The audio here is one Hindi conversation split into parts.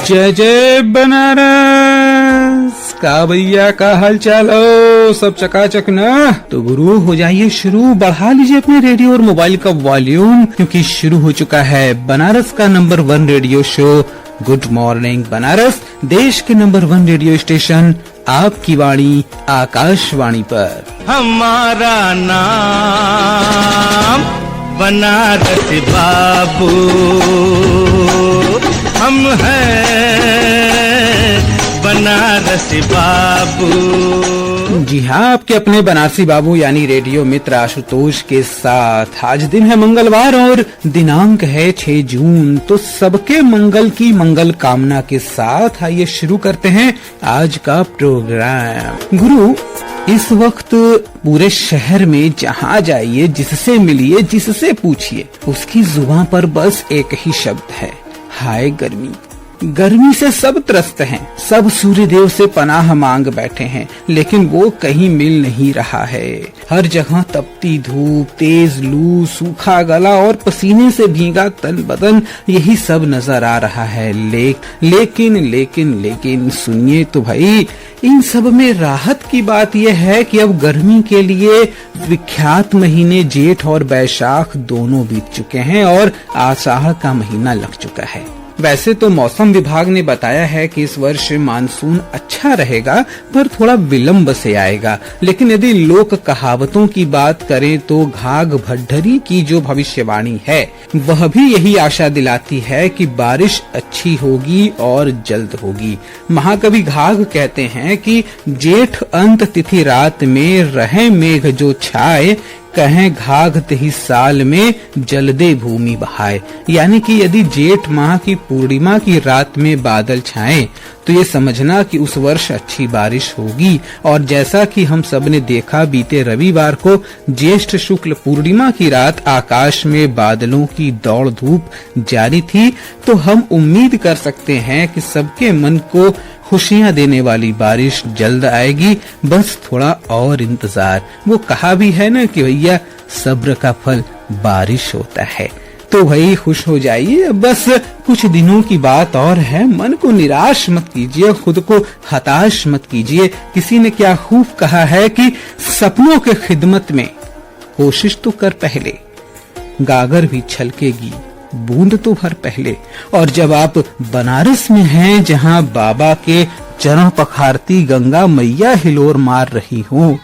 जय जय बनारस का भैया का हाल चाल हो, सब चकाचक ना। तो गुरु हो जाइए शुरू, बढ़ा लीजिए अपने रेडियो और मोबाइल का वॉल्यूम, क्योंकि शुरू हो चुका है बनारस का number 1 radio show good morning Banaras, देश के नंबर 1 रेडियो स्टेशन आपकी वाणी आकाशवाणी पर। हमारा नाम बनारस बाबू, हम हैं बनारस बाबू। जी हाँ, आपके अपने बनारसी बाबू यानी रेडियो मित्र आशुतोष के साथ। आज दिन है मंगलवार और दिनांक है 6 जून। तो सबके मंगल की मंगल कामना के साथ आइए शुरू करते हैं आज का प्रोग्राम। गुरु, इस वक्त पूरे शहर में जहाँ जाइए, जिससे मिलिए, जिससे पूछिए, उसकी जुबान पर बस एक ही शब्द है, हाय गर्मी। गर्मी से सब त्रस्त हैं, सब सूर्य देव से पनाह मांग बैठे हैं, लेकिन वो कहीं मिल नहीं रहा है। हर जगह तपती धूप, तेज लू, सूखा गला और पसीने से भीगा तन बदन, यही सब नजर आ रहा है। लेकिन सुनिए तो भाई, इन सब में राहत की बात यह है कि अब गर्मी के लिए विख्यात महीने जेठ और बैसाख दोनों बीत चुके हैं और आषाढ़ का महीना लग चुका है। वैसे तो मौसम विभाग ने बताया है कि इस वर्ष मानसून अच्छा रहेगा, पर थोड़ा विलंब से आएगा। लेकिन यदि लोक कहावतों की बात करें तो घाघ भट्टरी की जो भविष्यवाणी है, वह भी यही आशा दिलाती है कि बारिश अच्छी होगी और जल्द होगी। महाकवि घाघ कहते हैं कि जेठ अंत तिथि रात में रहे मेघ जो छाए, कहें घाघ तिहि साल में जलदे भूमि बहाए। यानी कि यदि जेठ माह की पूर्णिमा की रात में बादल छाएं, तो ये समझना कि उस वर्ष अच्छी बारिश होगी। और जैसा कि हम सब ने देखा, बीते रविवार को ज्येष्ठ शुक्ल पूर्णिमा की रात आकाश में बादलों की दौड़ धूप जारी थी, तो हम उम्मीद कर सकते हैं कि सबके मन को खुशियां देने वाली बारिश जल्द आएगी। बस थोड़ा और इंतजार। वो कहा भी है ना कि भैया सब्र का फल बारिश होता है। तो भाई खुश हो जाइए, बस कुछ दिनों की बात और है। मन को निराश मत कीजिए, खुद को हताश मत कीजिए। किसी ने क्या खूब कहा है कि सपनों के खिदमत में कोशिश तो कर पहले, गागर भी छलकेगी बूंद तो भर पहले। और जब आप बनारस में हैं, जहां बाबा के चरण पखारती गंगा मैया हिलोर मार रही हो,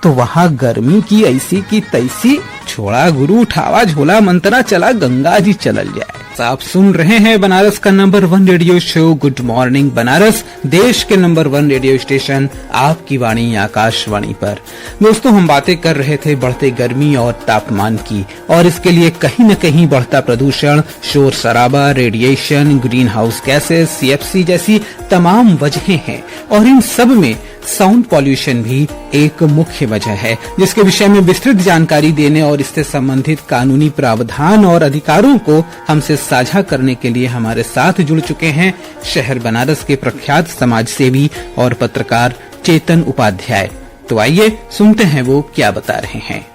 तो वहां गर्मी की ऐसी की तैसी छोड़ा गुरु, उठावा झोला मंत्रा, चला गंगा जी चलल जाए। आप सुन रहे हैं बनारस का number 1 radio show good morning Banaras, देश के नंबर 1 रेडियो स्टेशन आपकी वाणी आकाशवाणी पर। दोस्तों, हम बातें कर रहे थे बढ़ते गर्मी और तापमान की, और इसके लिए कहीं न कहीं बढ़ता प्रदूषण, शोर शराबा, radiation, green house gases, CFC जैसी तमाम वजहें हैं। और इन सब में साउंड पॉल्यूशन भी एक मुख्य वजह है, जिसके विषय में विस्तृत जानकारी देने और इससे संबंधित कानूनी प्रावधान और अधिकारों को हमसे साझा करने के लिए हमारे साथ जुड़ चुके हैं शहर बनारस के प्रख्यात समाज सेवी और पत्रकार चेतन उपाध्याय। तो आइए सुनते हैं वो क्या बता रहे हैं।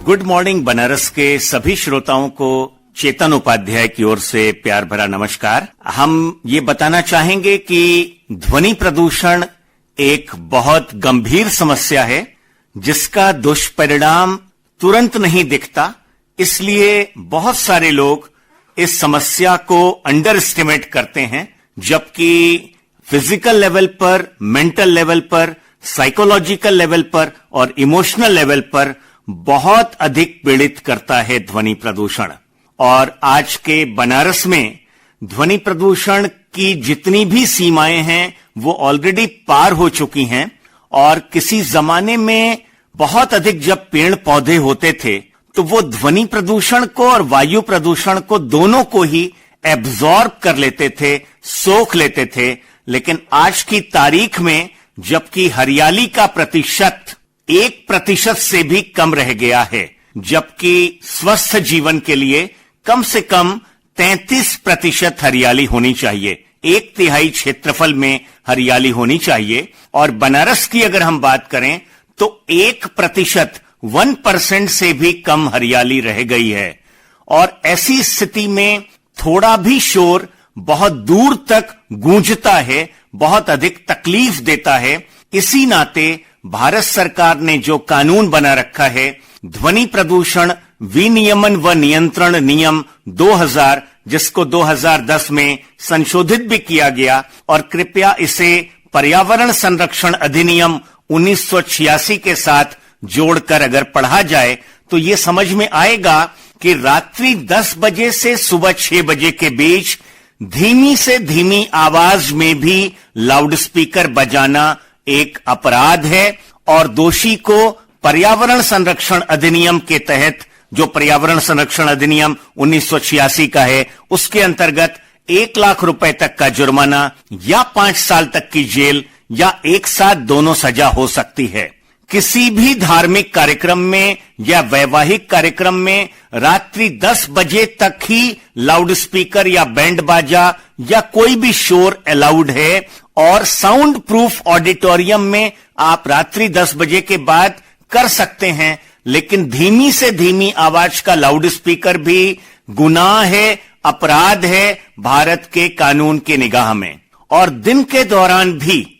गुड मॉर्निंग बनारस के सभी श्रोताओं को चेतन उपाध्याय की ओर से प्यार भरा नमस्कार। हम ये बताना चाहेंगे कि ध्वनि प्रदूषण एक बहुत गंभीर समस्या है, जिसका दुष्परिणाम तुरंत नहीं दिखता। इसलिए बहुत सारे लोग इस समस्या को अंडर एस्टिमेट करते हैं, जबकि फिजिकल लेवल पर, मेंटल लेवल पर, साइकोलॉजिकल लेवल पर और इमोशनल लेवल पर बहुत अधिक पीड़ित करता है ध्वनि प्रदूषण। और आज के बनारस में ध्वनि प्रदूषण की जितनी भी सीमाएं हैं, वो ऑलरेडी पार हो चुकी हैं। और किसी जमाने में बहुत अधिक जब पेड़ पौधे होते थे, तो वो ध्वनि प्रदूषण को और वायु प्रदूषण को दोनों को ही एब्जॉर्ब कर लेते थे, सोख लेते थे। लेकिन आज की तारीख में जबकि हरियाली का प्रतिशत 1% से भी कम रह गया है, जबकि स्वस्थ जीवन के लिए कम से कम 33% हरियाली होनी चाहिए, 1/3 क्षेत्रफल में हरियाली होनी चाहिए। और बनारस की अगर हम बात करें तो 1% से भी कम हरियाली रह गई है। और ऐसी स्थिति में थोड़ा भी शोर बहुत दूर तक गूंजता है, बहुत अधिक तकलीफ देता है। इसी नाते भारत सरकार ने जो कानून बना रखा है, ध्वनि प्रदूषण विनियमन व नियंत्रण नियम 2000, जिसको 2010 में संशोधित भी किया गया, और कृपया इसे पर्यावरण संरक्षण अधिनियम 1986 के साथ जोड़कर अगर पढ़ा जाए तो ये समझ में आएगा कि रात्रि 10 बजे से सुबह 6 बजे के बीच धीमी से धीमी आवाज में भी लाउडस्पीकर बजाना एक अपराध है, और दोषी को पर्यावरण संरक्षण अधिनियम के तहत, जो पर्यावरण संरक्षण अधिनियम 1986 का है, उसके अंतर्गत 1 लाख रुपए तक का जुर्माना या 5 साल तक की जेल या एक साथ दोनों सजा हो सकती है। किसी भी धार्मिक कार्यक्रम में या वैवाहिक कार्यक्रम में रात्रि 10 बजे तक ही लाउडस्पीकर या बैंड बाजा या कोई भी शोर अलाउड है, और साउंड प्रूफ ऑडिटोरियम में आप रात्रि 10 बजे के बाद कर सकते हैं, लेकिन धीमी से धीमी आवाज का लाउडस्पीकर भी गुनाह है, अपराध है भारत के कानून के निगाह में। और दिन के दौरान भी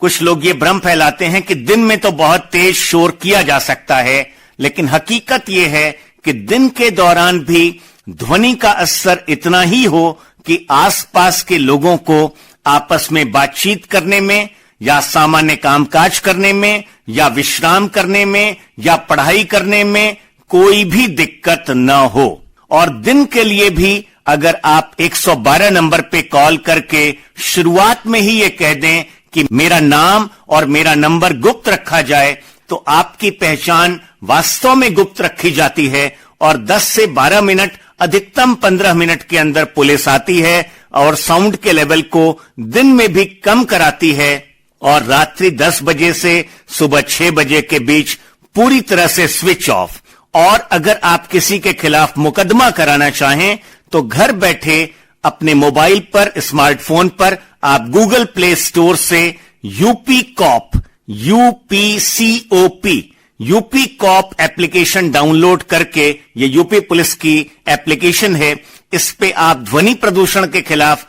कुछ लोग ये भ्रम फैलाते हैं कि दिन में तो बहुत तेज शोर किया जा सकता है, लेकिन हकीकत यह है कि दिन के दौरान भी ध्वनि का असर इतना ही हो कि आसपास के लोगों को आपस में बातचीत करने में या सामान्य कामकाज करने में या विश्राम करने में या पढ़ाई करने में कोई भी दिक्कत न हो। और दिन के लिए भी अगर आप 112 नंबर पे कॉल करके शुरुआत में ही ये कह दें कि मेरा नाम और मेरा नंबर गुप्त रखा जाए, तो आपकी पहचान वास्तव में गुप्त रखी जाती है, और 10 से 12 मिनट, अधिकतम 15 मिनट के अंदर पुलिस आती है और साउंड के लेवल को दिन में भी कम कराती है, और रात्रि 10 बजे से सुबह 6 बजे के बीच पूरी तरह से स्विच ऑफ। और अगर आप किसी के खिलाफ मुकदमा कराना चाहें तो घर बैठे अपने मोबाइल पर, स्मार्टफोन पर आप गूगल प्ले स्टोर से UP cop, UP cop application download करके, ये यूपी पुलिस की एप्लीकेशन है, इस पे आप ध्वनि प्रदूषण के खिलाफ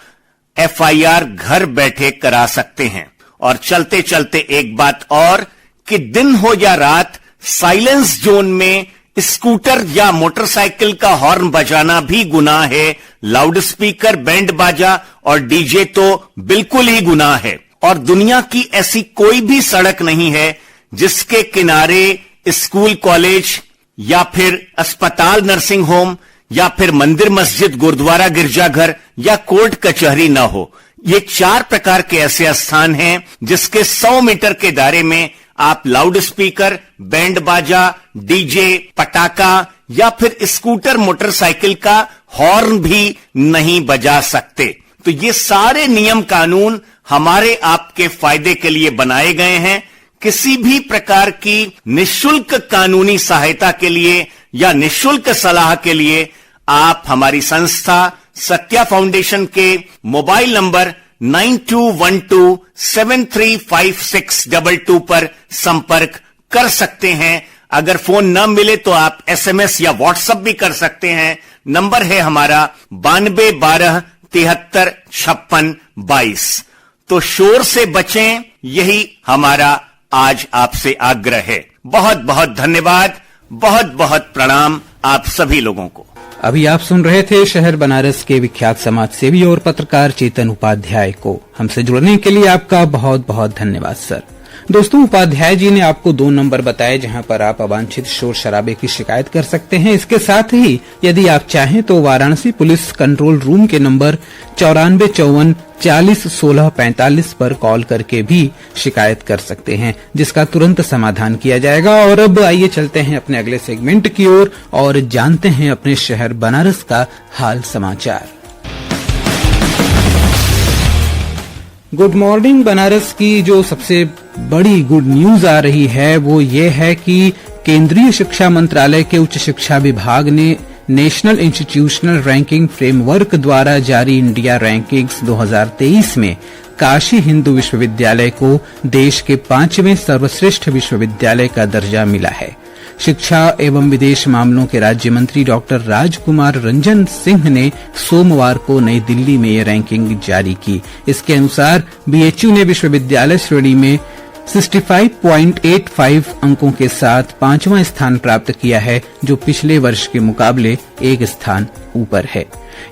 FIR घर बैठे करा सकते हैं। और चलते चलते एक बात और, कि दिन हो या रात साइलेंस जोन में स्कूटर या मोटरसाइकिल का हॉर्न बजाना भी गुनाह है। लाउडस्पीकर, बैंड बाजा और डीजे तो बिल्कुल ही गुनाह है। और दुनिया की ऐसी कोई भी सड़क नहीं है जिसके किनारे स्कूल, कॉलेज या फिर अस्पताल, नर्सिंग होम या फिर मंदिर, मस्जिद, गुरुद्वारा, गिरजाघर या कोर्ट कचहरी न हो। ये 4 प्रकार के ऐसे स्थान हैं जिसके 100 मीटर के दायरे में आप लाउडस्पीकर, बैंड बाजा, डीजे, पटाखा या फिर स्कूटर, मोटरसाइकिल का हॉर्न भी नहीं बजा सकते। तो ये सारे नियम कानून हमारे आपके फायदे के लिए बनाए गए हैं। किसी भी प्रकार की निःशुल्क कानूनी सहायता के लिए या निःशुल्क सलाह के लिए आप हमारी संस्था सत्या फाउंडेशन के मोबाइल नंबर 9212735622 पर संपर्क कर सकते हैं। अगर फोन न मिले तो आप SMS या WhatsApp भी कर सकते हैं। नंबर है हमारा 9212735622। तो शोर से बचें, यही हमारा आज आपसे आग्रह है। बहुत बहुत धन्यवाद, बहुत बहुत प्रणाम आप सभी लोगों को। अभी आप सुन रहे थे शहर बनारस के विख्यात समाज सेवी और पत्रकार चेतन उपाध्याय को। हमसे जुड़ने के लिए आपका बहुत बहुत धन्यवाद सर। दोस्तों, उपाध्याय जी ने आपको 2 नंबर बताए जहां पर आप अवांछित शोर शराबे की शिकायत कर सकते हैं। इसके साथ ही यदि आप चाहें तो वाराणसी पुलिस कंट्रोल रूम के नंबर 9454 40 16 45 पर कॉल करके भी शिकायत कर सकते हैं, जिसका तुरंत समाधान किया जाएगा। और अब आइए चलते हैं अपने अगले सेगमेंट की ओर और जानते हैं अपने शहर बनारस का हाल समाचार। गुड मॉर्निंग बनारस की जो सबसे बड़ी गुड न्यूज आ रही है वो ये है कि केंद्रीय शिक्षा मंत्रालय के उच्च शिक्षा विभाग ने नेशनल इंस्टीट्यूशनल रैंकिंग फ्रेमवर्क द्वारा जारी इंडिया रैंकिंग्स 2023 में काशी हिंदू विश्वविद्यालय को देश के 5वें सर्वश्रेष्ठ विश्वविद्यालय का दर्जा मिला है। शिक्षा एवं विदेश मामलों के राज्य मंत्री डॉक्टर राजकुमार रंजन सिंह ने सोमवार को नई दिल्ली में ये रैंकिंग जारी की। इसके अनुसार बीएचयू ने विश्वविद्यालय श्रेणी में 65.85 अंकों के साथ 5वां स्थान प्राप्त किया है, जो पिछले वर्ष के मुकाबले एक स्थान ऊपर है।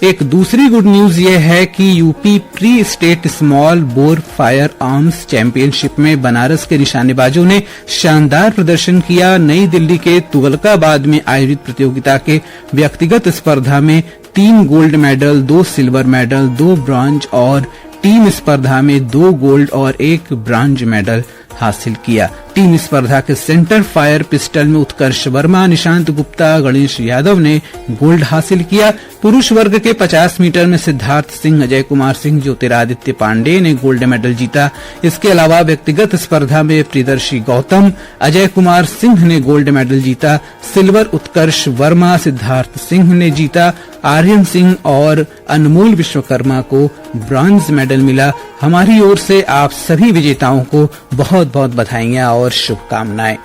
एक दूसरी गुड न्यूज ये है कि UP pre state small bore fire arms championship में बनारस के निशानेबाजों ने शानदार प्रदर्शन किया। नई दिल्ली के तुगलकाबाद में आयोजित प्रतियोगिता के व्यक्तिगत स्पर्धा में 3 gold medal, 2 silver medal, 2 bronze और टीम स्पर्धा में 2 गोल्ड और 1 ब्रॉन्ज मेडल हासिल किया। टीम स्पर्धा के सेंटर फायर पिस्टल में उत्कर्ष वर्मा, निशांत गुप्ता, गणेश यादव ने गोल्ड हासिल किया। पुरुष वर्ग के 50 मीटर में सिद्धार्थ सिंह, अजय कुमार सिंह, ज्योतिरादित्य पांडे ने गोल्ड मेडल जीता। इसके अलावा व्यक्तिगत स्पर्धा में प्रियदर्शी गौतम, अजय कुमार सिंह ने गोल्ड मेडल जीता। सिल्वर उत्कर्ष वर्मा, सिद्धार्थ सिंह ने जीता। आर्यन सिंह और अनमोल विश्वकर्मा को ब्रॉन्ज मेडल मिला। हमारी ओर से आप सभी विजेताओं को बहुत बहुत बधाइयां और शुभकामनाएं।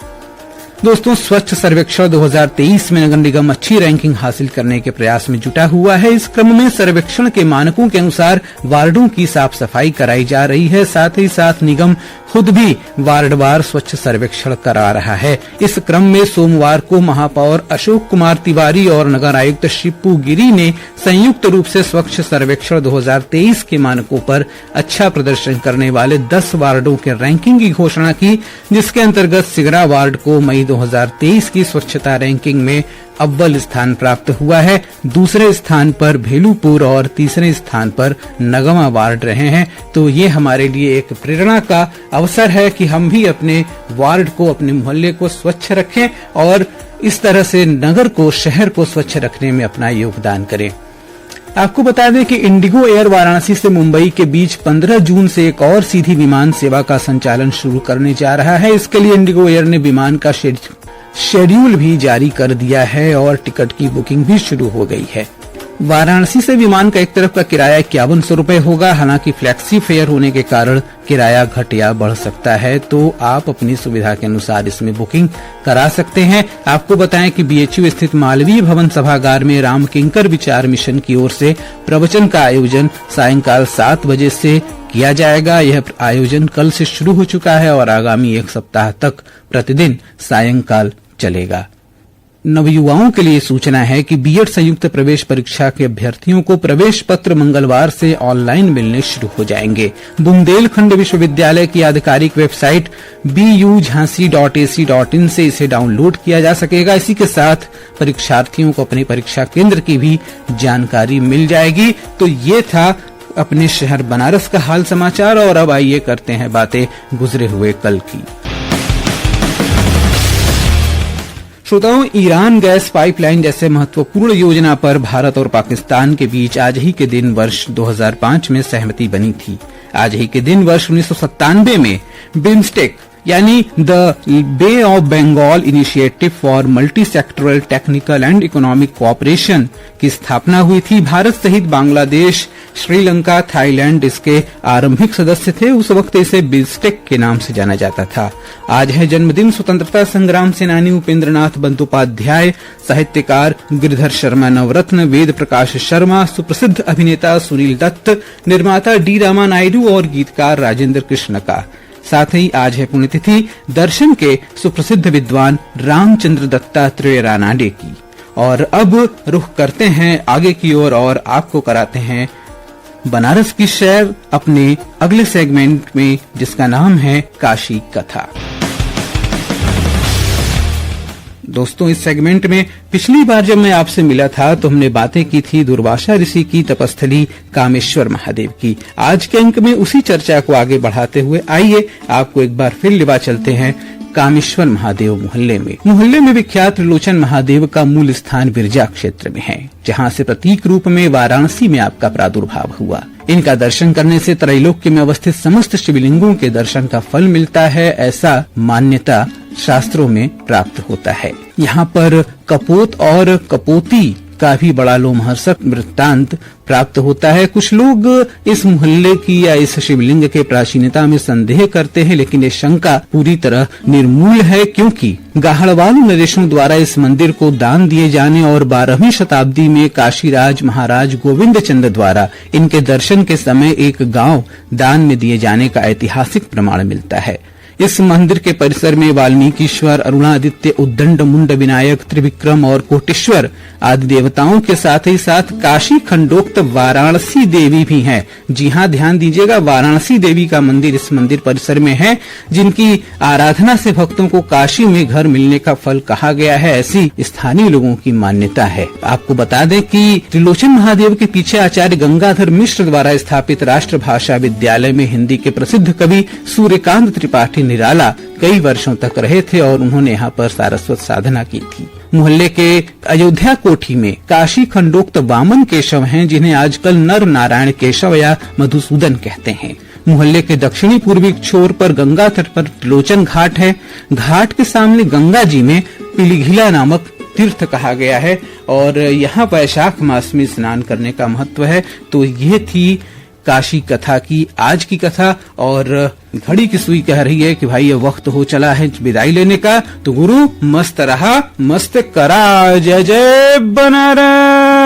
दोस्तों, स्वच्छ सर्वेक्षण 2023 में नगर निगम अच्छी रैंकिंग हासिल करने के प्रयास में जुटा हुआ है। इस क्रम में सर्वेक्षण के मानकों के अनुसार वार्डों की साफ सफाई कराई जा रही है। साथ ही साथ निगम खुद भी वार्डवार स्वच्छ सर्वेक्षण करा रहा है। इस क्रम में सोमवार को महापौर अशोक कुमार तिवारी और नगर आयुक्त शिप्पू गिरी ने संयुक्त रूप से स्वच्छ सर्वेक्षण 2023 के मानकों पर अच्छा प्रदर्शन करने वाले 10 वार्डों के रैंकिंग की घोषणा की, जिसके अंतर्गत सिगरा वार्ड को मई 2023 की स्वच्छता रैंकिंग में अव्वल स्थान प्राप्त हुआ है। दूसरे स्थान पर भेलूपुर और तीसरे स्थान पर नगमा वार्ड रहे हैं। तो ये हमारे लिए एक प्रेरणा का अवसर है कि हम भी अपने वार्ड को, अपने मोहल्ले को स्वच्छ रखें और इस तरह से नगर को, शहर को स्वच्छ रखने में अपना योगदान करें। आपको बता दें कि इंडिगो एयर वाराणसी से मुंबई के बीच 15 जून से एक और सीधी विमान सेवा का संचालन शुरू करने जा रहा है। इसके लिए इंडिगो एयर ने विमान का शेड्यूल भी जारी कर दिया है और टिकट की बुकिंग भी शुरू हो गई है। वाराणसी से विमान का एक तरफ का किराया 5100 रूपये होगा। हालांकि फ्लेक्सी फेयर होने के कारण किराया घट या बढ़ सकता है, तो आप अपनी सुविधा के अनुसार इसमें बुकिंग करा सकते हैं। आपको बताएं कि बीएचयू स्थित मालवीय भवन सभागार में राम किंकर विचार मिशन की ओर से प्रवचन का आयोजन सायंकाल 7 बजे से किया जाएगा। यह आयोजन कल से शुरू हो चुका है और आगामी 1 सप्ताह तक प्रतिदिन सायंकाल चलेगा। नवयुवाओं के लिए सूचना है कि बीएड संयुक्त प्रवेश परीक्षा के अभ्यर्थियों को प्रवेश पत्र मंगलवार से ऑनलाइन मिलने शुरू हो जाएंगे। बुंदेलखंड विश्वविद्यालय की आधिकारिक वेबसाइट bujhansi.ac.in से इसे डाउनलोड किया जा सकेगा। इसी के साथ परीक्षार्थियों को अपने परीक्षा केंद्र की भी जानकारी मिल जाएगी। तो ये था अपने शहर बनारस का हाल समाचार और अब आइए करते हैं बातें गुजरे हुए कल की। श्रोताओं, ईरान गैस पाइपलाइन जैसे महत्वपूर्ण योजना पर भारत और पाकिस्तान के बीच आज ही के दिन वर्ष 2005 में सहमति बनी थी। आज ही के दिन वर्ष 1997 में बिम्स्टेक यानी the Bay of Bengal Initiative for Multi Sectoral Technical and Economic Cooperation की स्थापना हुई थी। भारत सहित बांग्लादेश, श्रीलंका, थाईलैंड इसके आरंभिक सदस्य थे। उस वक्त इसे बिम्स्टेक के नाम से जाना जाता था। आज है जन्मदिन स्वतंत्रता संग्राम सेनानी उपेंद्रनाथ बंदोपाध्याय, साहित्यकार गिरिधर शर्मा नवरत्न, वेद प्रकाश शर्मा, सुप्रसिद्ध अभिनेता सुनील दत्त, निर्माता डी रामा नायडू और गीतकार राजेंद्र कृष्ण का। साथ ही आज है पुण्यतिथि दर्शन के सुप्रसिद्ध विद्वान रामचंद्र दत्तात्रेय रानाडे की। और अब रुख करते हैं आगे की ओर और आपको कराते हैं बनारस की सैर अपने अगले सेगमेंट में, जिसका नाम है काशी कथा। दोस्तों, इस सेगमेंट में पिछली बार जब मैं आपसे मिला था तो हमने बातें की थी दुर्वासा ऋषि की तपस्थली कामेश्वर महादेव की। आज के अंक में उसी चर्चा को आगे बढ़ाते हुए आइए आपको एक बार फिर लिवा चलते हैं कामेश्वर महादेव मोहल्ले में। मोहल्ले में विख्यात त्रिलोचन महादेव का मूल स्थान बिरजा क्षेत्र में है, जहां से प्रतीक रूप में वाराणसी में आपका प्रादुर्भाव हुआ। इनका दर्शन करने से त्रैलोक्य में अवस्थित समस्त शिवलिंगों के दर्शन का फल मिलता है, ऐसा मान्यता शास्त्रों में प्राप्त होता है। यहाँ पर कपोत और कपोती का भी बड़ा लोमहर्षक वृत्तांत प्राप्त होता है। कुछ लोग इस मोहल्ले की या इस शिवलिंग के प्राचीनता में संदेह करते हैं, लेकिन ये शंका पूरी तरह निर्मूल है, क्योंकि गाहड़वाल नरेशों द्वारा इस मंदिर को दान दिए जाने और 12वीं शताब्दी में काशीराज महाराज गोविंद चंद्र द्वारा इनके दर्शन के समय एक गांव दान में दिए जाने का ऐतिहासिक प्रमाण मिलता है। इस मंदिर के परिसर में वाल्मीकिश्वर, अरुणादित्य, उद्दंड मुंड विनायक, त्रिविक्रम और कोटेश्वर आदि देवताओं के साथ ही साथ काशी खंडोक्त वाराणसी देवी भी हैं। जी हाँ, ध्यान दीजिएगा, वाराणसी देवी का मंदिर इस मंदिर परिसर में है, जिनकी आराधना से भक्तों को काशी में घर मिलने का फल कहा गया है, ऐसी स्थानीय लोगों की मान्यता है। आपको बता दें कि त्रिलोचन महादेव के पीछे आचार्य गंगाधर मिश्र द्वारा स्थापित राष्ट्रभाषा विद्यालय में हिंदी के प्रसिद्ध कवि सूर्यकांत त्रिपाठी निराला कई वर्षों तक रहे थे और उन्होंने यहाँ पर सारस्वत साधना की थी। मोहल्ले के अयोध्या कोठी में काशी खंडोक्त वामन केशव हैं, जिन्हें आजकल नर नारायण केशव या मधुसूदन कहते हैं। मोहल्ले के दक्षिणी पूर्वी छोर पर गंगा तट पर त्रिलोचन घाट है। घाट के सामने गंगा जी में पिलीघिला नामक तीर्थ कहा गया है और यहाँ वैशाख मास में स्नान करने का महत्व है। तो ये थी काशी कथा की आज की कथा, और घड़ी की सुई कह रही है कि भाई ये वक्त हो चला है विदाई लेने का। तो गुरु मस्त रहा मस्त करा। जय जय बनारस।